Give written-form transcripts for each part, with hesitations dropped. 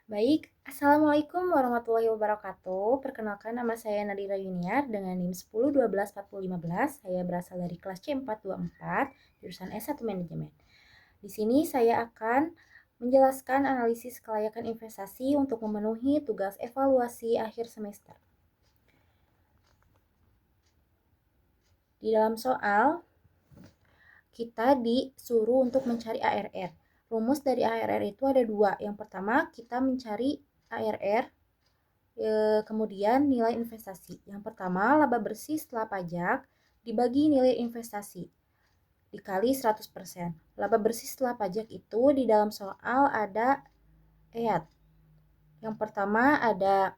Baik, Assalamualaikum warahmatullahi wabarakatuh. Perkenalkan nama saya Nadira Yuniar dengan NIM 10 12 40 15. Saya berasal dari kelas C424, jurusan S1 Manajemen. Di sini saya akan menjelaskan analisis kelayakan investasi untuk memenuhi tugas evaluasi akhir semester. Di dalam soal, kita disuruh untuk mencari ARR. Rumus dari ARR itu ada dua. Yang pertama, kita mencari ARR, kemudian nilai investasi. Yang pertama, laba bersih setelah pajak dibagi nilai investasi dikali 100%. Laba bersih setelah pajak itu di dalam soal ada EAT. Yang pertama ada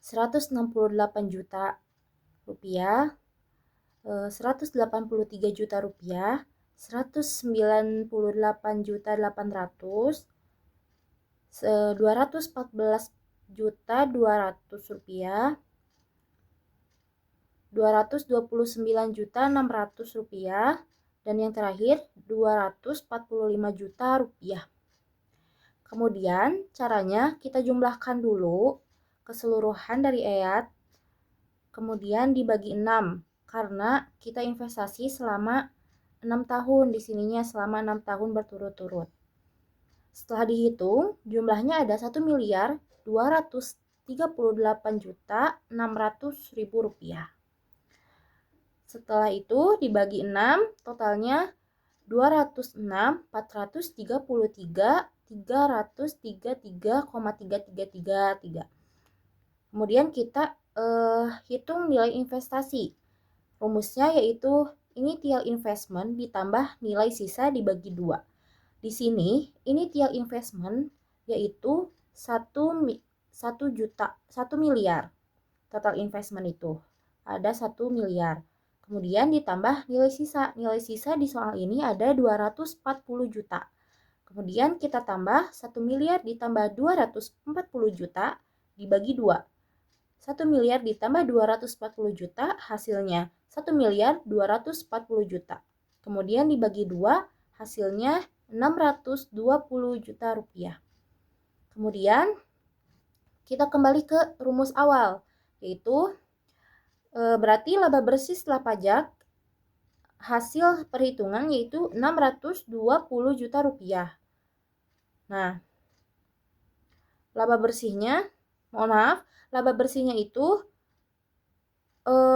168 juta rupiah, 183 juta rupiah, 198.800, 214 juta 200 rupiah, 229 juta 600 rupiah, dan yang terakhir 245 juta rupiah. Kemudian caranya kita jumlahkan dulu keseluruhan dari EAT, kemudian dibagi 6 karena kita investasi selama 6 tahun, di sininya selama 6 tahun berturut-turut. Setelah dihitung, jumlahnya ada 1.238.600.000 rupiah. Setelah itu dibagi 6, totalnya 206.433.333,3333. Kemudian kita hitung nilai investasi. Rumusnya yaitu initial investment ditambah nilai sisa dibagi 2. Di sini initial investment yaitu 1 miliar. Total investment itu ada 1 miliar. Kemudian ditambah nilai sisa. Nilai sisa di soal ini ada 240 juta. Kemudian kita tambah 1 miliar ditambah 240 juta dibagi 2. 1 miliar ditambah 240 juta hasilnya 1 miliar 240 juta. Kemudian dibagi 2 hasilnya 620 juta rupiah. Kemudian kita kembali ke rumus awal, yaitu berarti laba bersih setelah pajak hasil perhitungan yaitu 620 juta rupiah. Nah, laba bersihnya, laba bersihnya itu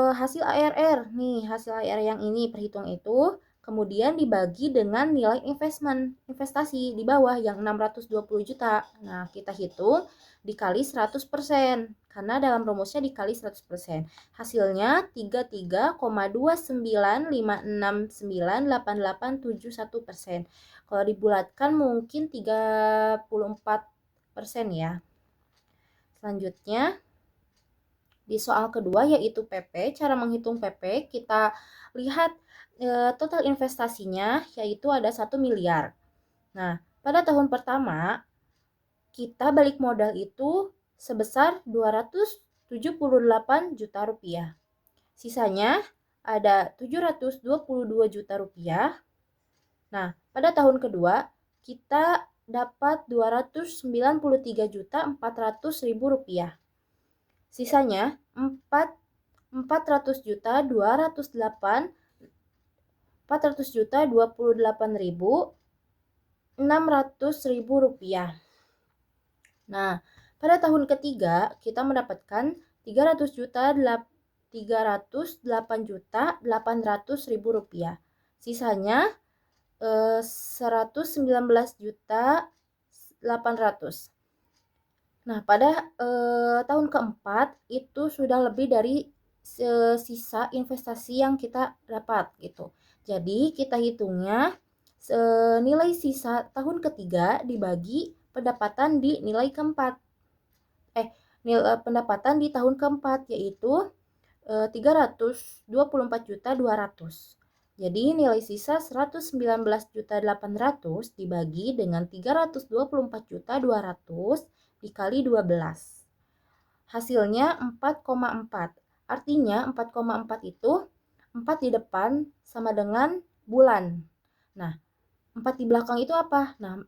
hasil ARR. Nih, hasil ARR yang ini perhitung itu kemudian dibagi dengan nilai investasi di bawah yang 620 juta. Nah, kita hitung dikali 100%. Karena dalam rumusnya dikali 100%. Hasilnya 33,29569887,1%. Kalau dibulatkan mungkin 34% ya. Selanjutnya di soal kedua yaitu PP, cara menghitung PP kita lihat total investasinya yaitu ada 1 miliar. Nah, pada tahun pertama kita balik modal itu sebesar 278 juta rupiah. Sisanya ada 722 juta rupiah. Nah, pada tahun kedua kita dapat 293.400.000 rupiah. Sisanya 400 juta 208 400 juta 28.600.000 rupiah. Nah, pada tahun ketiga kita mendapatkan 308 juta 800.000 rupiah. Sisanya 119 juta 800. Nah, pada tahun keempat itu sudah lebih dari sisa investasi yang kita dapat gitu. Jadi kita hitungnya nilai sisa tahun ketiga dibagi pendapatan di nilai keempat. Nilai pendapatan di tahun keempat yaitu 324.200. Jadi nilai sisa 119.800 dibagi dengan 324.200 dikali 12. Hasilnya 4,4. Artinya 4,4 itu 4 di depan sama dengan bulan. Nah, 4 di belakang itu apa? Nah,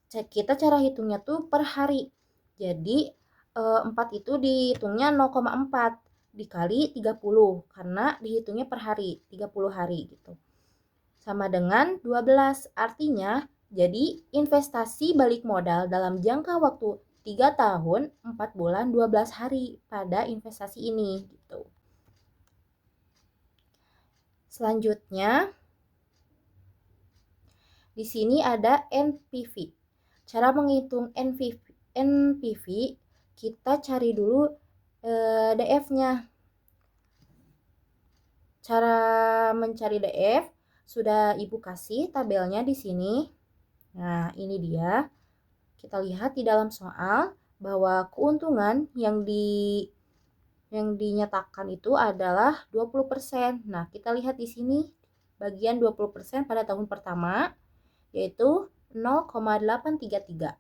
kita cara hitungnya tuh per hari. Jadi 4 itu dihitungnya 0,4 dikali 30 karena dihitungnya per hari, 30 hari gitu. Sama dengan 12. Artinya jadi investasi balik modal dalam jangka waktu 3 tahun, 4 bulan, 12 hari pada investasi ini gitu. Selanjutnya di sini ada NPV. Cara menghitung NPV kita cari dulu DF-nya. Cara mencari DF sudah Ibu kasih tabelnya di sini. Nah, ini dia. Kita lihat di dalam soal bahwa keuntungan yang dinyatakan itu adalah 20%. Nah, kita lihat di sini bagian 20% pada tahun pertama yaitu 0,833.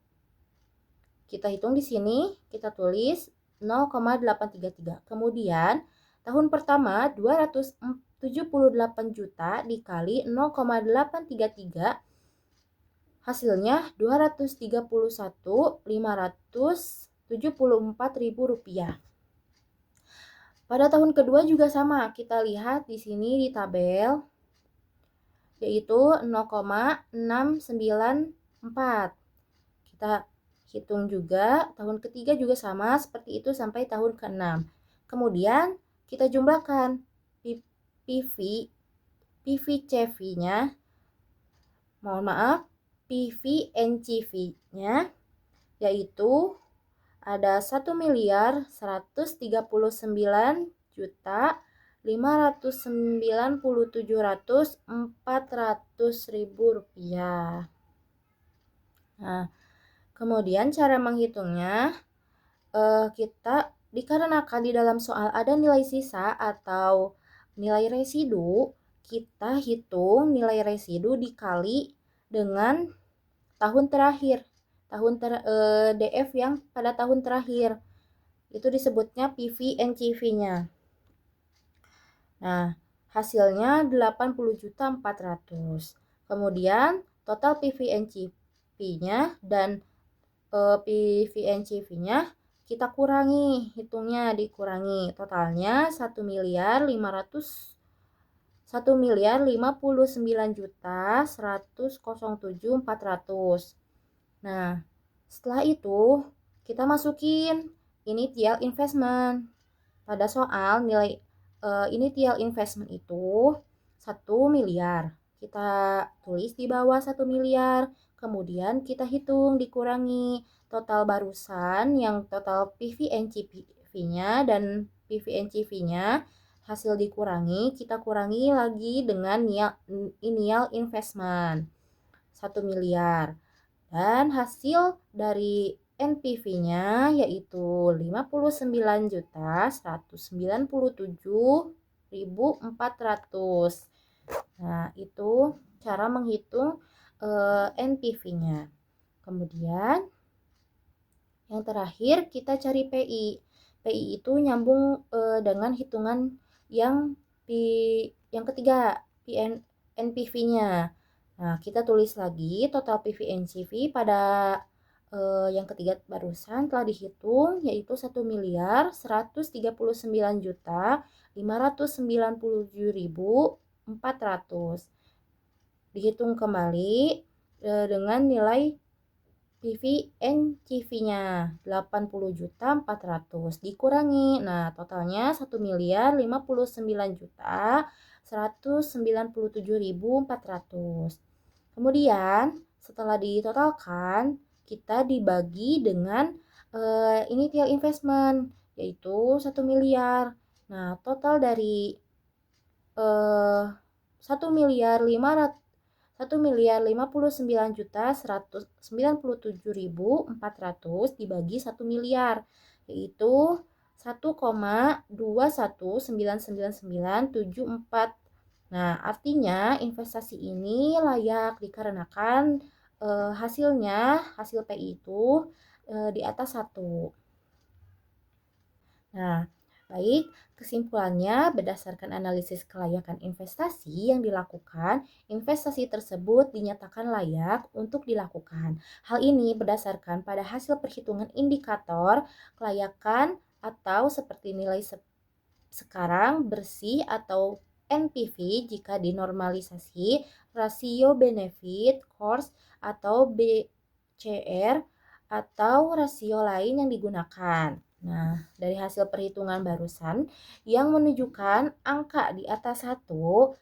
Kita hitung di sini, kita tulis 0,833. Kemudian tahun pertama 278 juta dikali 0,833 hasilnya 231.574.000 rupiah. Pada tahun kedua juga sama, kita lihat di sini di tabel yaitu 0,694. Kita hitung juga, tahun ketiga juga sama seperti itu sampai tahun ke-6. Kemudian kita jumlahkan PV-CV-nya, mohon maaf, PV-NCV-nya, yaitu ada 1.139.597.400.000 rupiah. Nah, kemudian cara menghitungnya kita dikarenakan di dalam soal ada nilai sisa atau nilai residu, kita hitung nilai residu dikali dengan tahun terakhir, DF yang pada tahun terakhir. Itu disebutnya PV-NCV-nya. Nah, hasilnya 80.400.000. Kemudian total PV-NCV-nya dan PV-NCV-nya kita kurangi, hitungnya dikurangi. Totalnya 1.059.107.400. Nah, setelah itu kita masukin initial investment. Pada soal nilai initial investment itu 1 miliar. Kita tulis di bawah 1 miliar. Kemudian kita hitung dikurangi total barusan yang total PV-NCV-nya dan PV-NCV-nya hasil dikurangi, kita kurangi lagi dengan initial investment 1 miliar. Dan hasil dari NPV-nya yaitu 59.197.400. Nah, itu cara menghitung NPV-nya. Kemudian yang terakhir kita cari PI. PI itu nyambung dengan hitungan yang ketiga, NPV-nya. Nah, kita tulis lagi total PV-NCV pada yang ketiga barusan telah dihitung yaitu 1.139.597.400. Dihitung kembali dengan nilai PV-NCV-nya 80.400 dikurangi. Nah, totalnya 1.059.197.400. Kemudian setelah ditotalkan kita dibagi dengan initial investment yaitu 1 miliar. Nah, total dari 1.059.197.400 dibagi 1 miliar yaitu 1,2199974. Nah, artinya investasi ini layak dikarenakan hasil PI itu di atas 1. Nah, Baik, kesimpulannya berdasarkan analisis kelayakan investasi yang dilakukan, investasi tersebut dinyatakan layak untuk dilakukan. Hal ini berdasarkan pada hasil perhitungan indikator kelayakan atau seperti nilai sekarang bersih atau NPV jika dinormalisasi, rasio benefit, cost atau BCR atau rasio lain yang digunakan. Nah, dari hasil perhitungan barusan yang menunjukkan angka di atas satu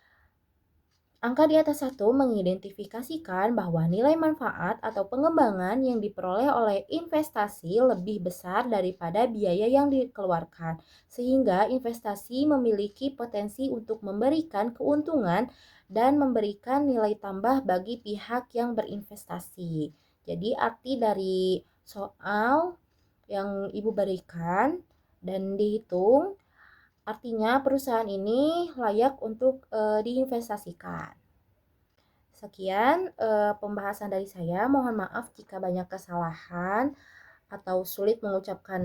mengidentifikasikan bahwa nilai manfaat atau pengembangan yang diperoleh oleh investasi lebih besar daripada biaya yang dikeluarkan, sehingga investasi memiliki potensi untuk memberikan keuntungan dan memberikan nilai tambah bagi pihak yang berinvestasi. Jadi arti dari soal yang Ibu berikan dan dihitung artinya perusahaan ini layak untuk diinvestasikan. Sekian pembahasan dari saya. Mohon maaf jika banyak kesalahan atau sulit mengucapkan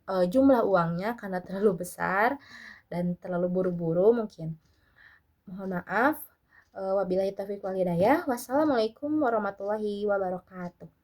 jumlah uangnya karena terlalu besar dan terlalu buru-buru mungkin. Mohon maaf. Wabillahi taufiq wal hidayah. Wassalamualaikum warahmatullahi wabarakatuh.